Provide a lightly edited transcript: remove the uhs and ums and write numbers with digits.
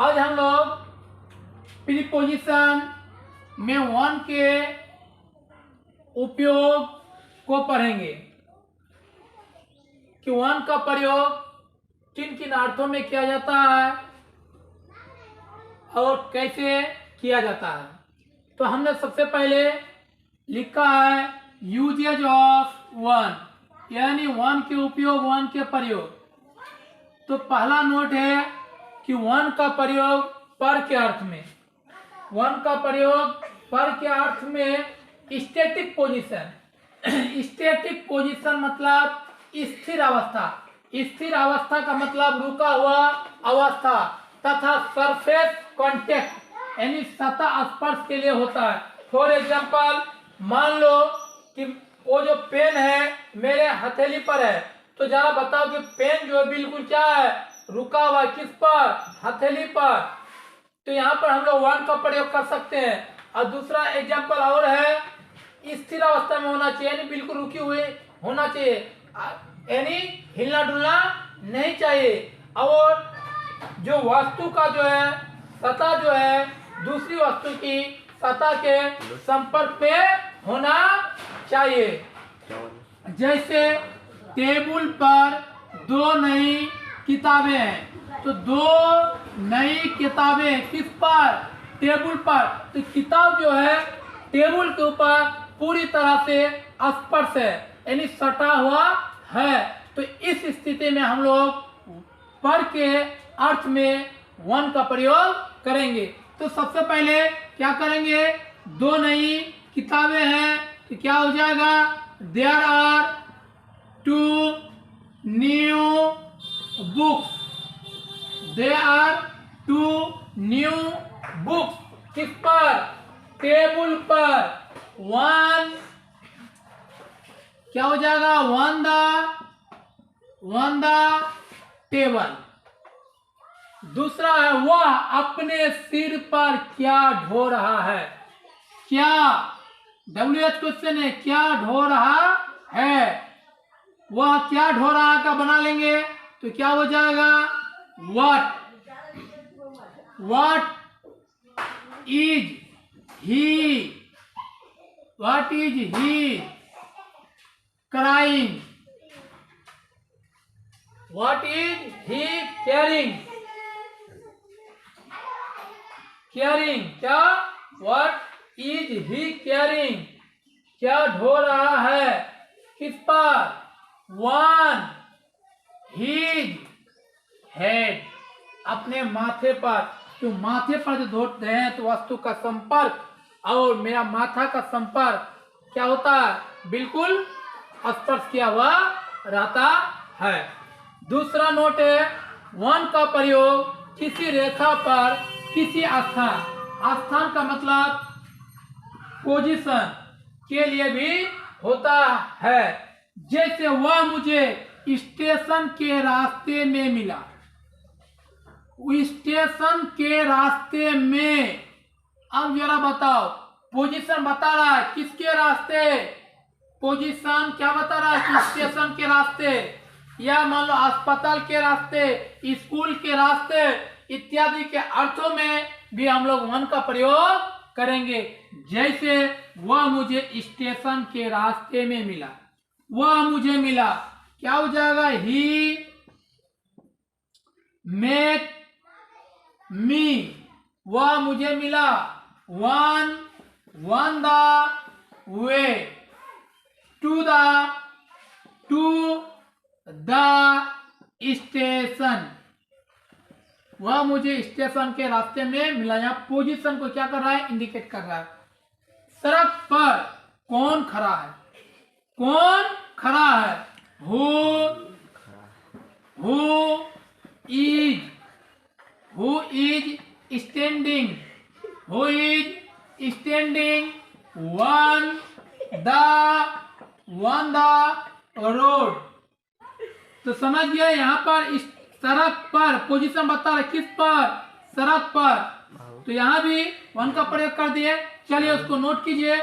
आज हम लोग प्रीपोजिशन में वन के उपयोग को पढ़ेंगे कि वन का प्रयोग किन किन अर्थों में किया जाता है और कैसे किया जाता है। तो हमने सबसे पहले लिखा है यूजेज ऑफ वन, यानी वन के उपयोग, वन के प्रयोग। तो पहला नोट है कि वन का प्रयोग पर के अर्थ में। वन का प्रयोग पर के अर्थ में स्टैटिक पोजीशन। स्टैटिक पोजीशन मतलब स्थिर अवस्था। स्थिर अवस्था का मतलब रुका हुआ अवस्था तथा सरफेस कांटेक्ट यानी सतह स्पर्श के लिए होता है। फॉर एग्जांपल, मान लो कि वो जो पेन है मेरे हथेली पर है, तो जरा बताओ कि पेन जो है बिल्कुल क्या है, रुका हुआ, किस पर, हथेली पर। तो यहाँ पर हम लोग वन का प्रयोग कर सकते हैं। और दूसरा एग्जांपल और है, स्थिर अवस्था में होना चाहिए, यानी बिल्कुल रुकी हुई होना चाहिए, यानी हिलना डुलना नहीं चाहिए। और जो वस्तु का जो है सतह जो है दूसरी वस्तु की सतह के संपर्क में होना चाहिए। जैसे टेबल पर दो नई किताबें हैं, तो दो नई किताबें किस पर, टेबल पर। तो किताब जो है टेबल के ऊपर पूरी तरह से स्पर्श है, यानी सटा हुआ है। तो इस स्थिति में हम लोग पर के अर्थ में वन का प्रयोग करेंगे। तो सबसे पहले क्या करेंगे, दो नई किताबें हैं, तो क्या हो जाएगा, there are two new books. There are two new books किस पर, टेबल पर। वन क्या हो जाएगा, वन द टेबल। दूसरा है वह अपने सिर पर क्या ढो रहा है। क्या, WH क्वेश्चन है, क्या ढो रहा है। वह क्या ढो रहा का बना लेंगे, तो क्या हो जाएगा, what is he crying, what is he carrying, क्या, what is he carrying, क्या ढो रहा है, किस पर, one his head, अपने माथे पर। तो माथे पर जो ढोते हैं तो वस्तु का संपर्क और मेरा माथा का संपर्क क्या होता है, बिल्कुल स्पर्श किया हुआ रहता है। दूसरा नोट है, वन का प्रयोग किसी रेखा पर किसी स्थान का मतलब पोजीशन के लिए भी होता है। जैसे वह मुझे स्टेशन के रास्ते में मिला। स्टेशन के रास्ते में, अब जरा बताओ, पोजीशन बता रहा है किसके रास्ते, पोजीशन क्या बता रहा है कि स्टेशन के रास्ते, या मान लो अस्पताल के रास्ते, स्कूल के रास्ते इत्यादि के अर्थों में भी हम लोग वन का प्रयोग करेंगे। जैसे वह मुझे स्टेशन के रास्ते में मिला, वह मुझे मिला, क्या हो जाएगा, ही मेट मी, वह मुझे मिला। On the way to the station, वह मुझे स्टेशन के रास्ते में मिला। यहाँ पोजीशन को क्या कर रहा है, इंडिकेट कर रहा है। सड़क पर कौन खड़ा है, कौन खड़ा है, who is standing, on the road। तो समझ गया, यहाँ पर इस सड़क पर पोजीशन बता रहा है, किस पर, सड़क पर। तो यहाँ भी वन का प्रयोग कर दिए। चलिए उसको नोट कीजिए।